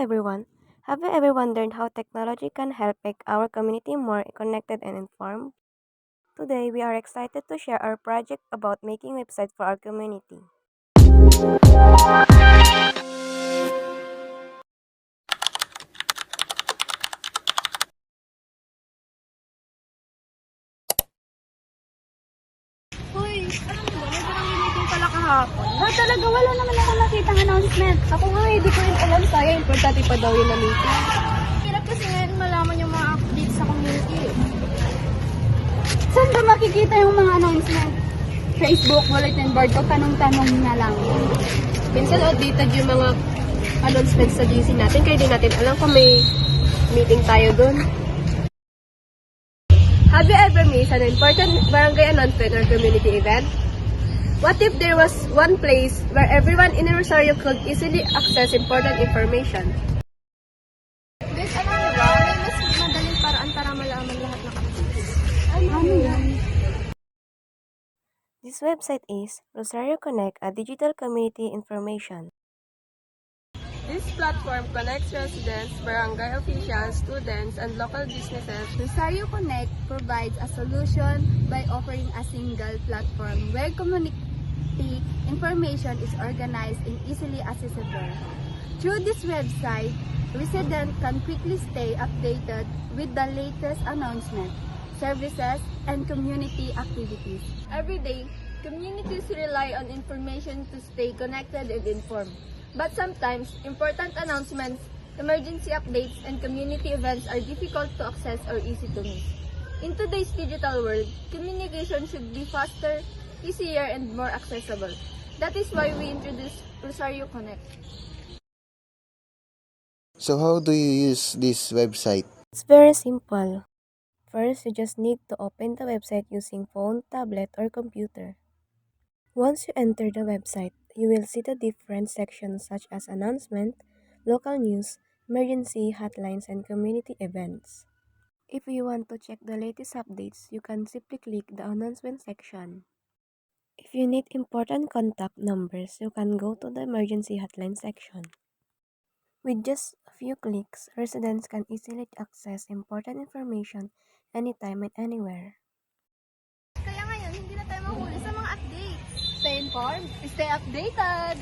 everyone. Have you ever wondered how technology can help make our community more connected and informed? Today, we are excited to share our project about making websites for our community. Hoy, alam mo ba, may barangay meeting pala kahapon. Talaga, wala naman ako nakitang announcement. Ako nga, hindi ko rin alam. Kaya importante pa daw yung na-meeting. Hirap kasi ngayon malaman yung mga updates sa community. Saan ba makikita yung mga announcement? Facebook, bulletin board, o tanong-tanong na lang. Minsan outdated yung mga announcements sa GC natin, kaya di natin alam kung may meeting tayo dun. Have you ever missed an important barangay announcement or community event? What if there was one place where everyone in Rosario could easily access important information? Guys, alam niyo ba, may mas madaling paraan para malaman lahat ng updates. Ano yan? This website is Rosario Connect, a digital community information. This platform connects residents, barangay officials, students, and local businesses. Rosario Connect provides a solution by offering a single platform where community information is organized and easily accessible. Through this website, residents can quickly stay updated with the latest announcements, services, and community activities. Every day, communities rely on information to stay connected and informed. But sometimes, important announcements, emergency updates, and community events are difficult to access or easy to miss. In today's digital world, communication should be faster, easier, and more accessible. That is why we introduced Rosario Connect. So how do you use this website? It's very simple. First, you just need to open the website using phone, tablet, or computer. Once you enter the website, you will see the different sections such as announcement, local news, emergency hotlines, and community events. If you want to check the latest updates, you can simply click the announcement section. If you need important contact numbers, you can go to the emergency hotline section. With just a few clicks, residents can easily access important information anytime and anywhere. Kaya ngayon, hindi na tayo mahuli sa mga updates. Stay informed, stay updated.